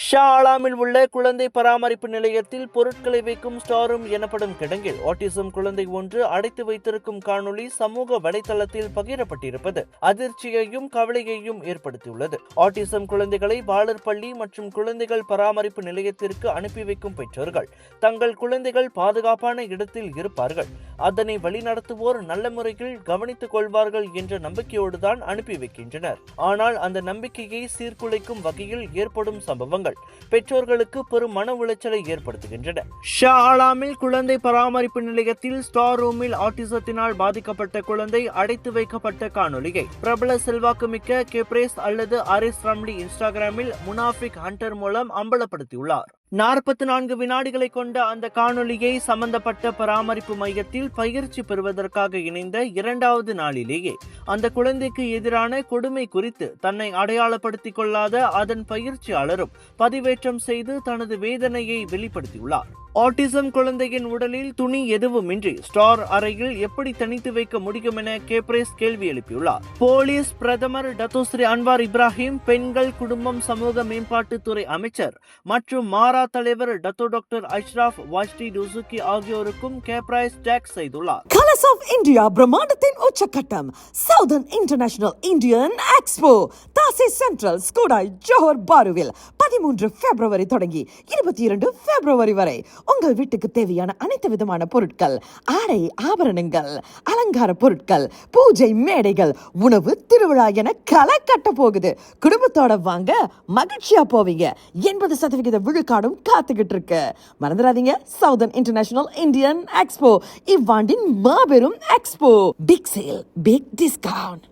ஷா ஆலாமில் உள்ள குழந்தை பராமரிப்பு நிலையத்தில் பொருட்களை வைக்கும் ஸ்டார் ரூம் எனப்படும் கிடங்கில் ஆட்டிசம் குழந்தை ஒன்று அடைத்து வைத்திருக்கும் காணொளி சமூக வலைதளத்தில் பகிரப்பட்டிருப்பது அதிர்ச்சியையும் கவலையையும் ஏற்படுத்தியுள்ளது. ஆட்டிசம் குழந்தைகளை பாலர் பள்ளி மற்றும் குழந்தைகள் பராமரிப்பு நிலையத்திற்கு அனுப்பி வைக்கும் பெற்றோர்கள் தங்கள் குழந்தைகள் பாதுகாப்பான இடத்தில் இருப்பார்கள், அதனை வழிநடத்துவோர் நல்ல முறையில் கவனித்துக் கொள்வார்கள் என்ற நம்பிக்கையோடுதான் அனுப்பி வைக்கின்றனர். ஆனால் அந்த நம்பிக்கையை சீர்குலைக்கும் வகையில் ஏற்படும் சம்பவங்கள் பெற்றோர்களுக்கு பெரும் மன உளைச்சலை ஏற்படுத்துகின்றன. ஷா ஆலாமில் குழந்தை பராமரிப்பு நிலையத்தில் ஸ்டார் ரூமில் ஆட்டிசத்தினால் பாதிக்கப்பட்ட குழந்தை அடைத்து வைக்கப்பட்ட காணொலியை பிரபல செல்வாக்குமிக்க கேப்ரேஸ் அல்லது ஆரிஸ் ரம்லி இன்ஸ்டாகிராமில் முனாஃபிக் ஹண்டர் மூலம் அம்பலப்படுத்தியுள்ளார். 44 வினாடிகளை கொண்ட அந்த காணொலியை சம்பந்தப்பட்ட பராமரிப்பு மையத்தில் பயிற்சி பெறுவதற்காக இணைந்த 2வது நாளிலேயே அந்த குழந்தைக்கு எதிரான கொடுமை குறித்து தன்னை அடையாளப்படுத்திக் கொள்ளாத அதன் பயிற்சியாளரும் பதிவேற்றம் செய்து தனது வேதனையை வெளிப்படுத்தியுள்ளார். ஆட்டிசம் குழந்தையின் உடலில் துணி எதுவுமின்றி ஸ்டார் அறையில் எப்படி தனித்து வைக்க முடியும் என கேப்ரேஸ் கேள்வி எழுப்பியுள்ளார். போலீஸ் பிரதமர் டத்தோஸ்ரீ அன்வார் இப்ராஹிம், பெண்கள் குடும்பம் சமூக மேம்பாட்டுத்துறை அமைச்சர் மற்றும் மாரா தலைவர் Dato doctor Ashraf Wajdi Dusuki ஆகியோருக்கும் கேப்ரேஸ் டேக் செய்துள்ளார். கலர்ஸ் ஆஃப் இந்தியா பிரம்மாண்டத்தின் உச்சக்கட்டம் சவுதர்ன் இன்டர்நேஷனல் இந்தியன் எக்ஸ்போ தாசி சென்ட்ரல் ஸ்கூடாய் ஜோஹர் பாருவில் 13 பிப்ரவரி தொடங்கி 22 பிப்ரவரி வரை உங்கள் வீட்டுக்கு தேவையான அனைத்து விதமான பொருட்கள், ஆடை ஆபரணங்கள், அலங்கார பொருட்கள், பூஜை மேடைகள், உணவு திருவிழா என களை கட்ட போகுது. குடும்பத்தோட வாங்க, மகிழ்ச்சியா போவீங்க. 80% விழுக்காடும் காத்துக்கிட்டு இருக்கு. மறந்துடாதீங்க, சவுதர்ன் இன்டர்நேஷனல் இந்தியன் எக்ஸ்போ இவ்வாண்டின் மாபெரும் expo. Big sale, big discount.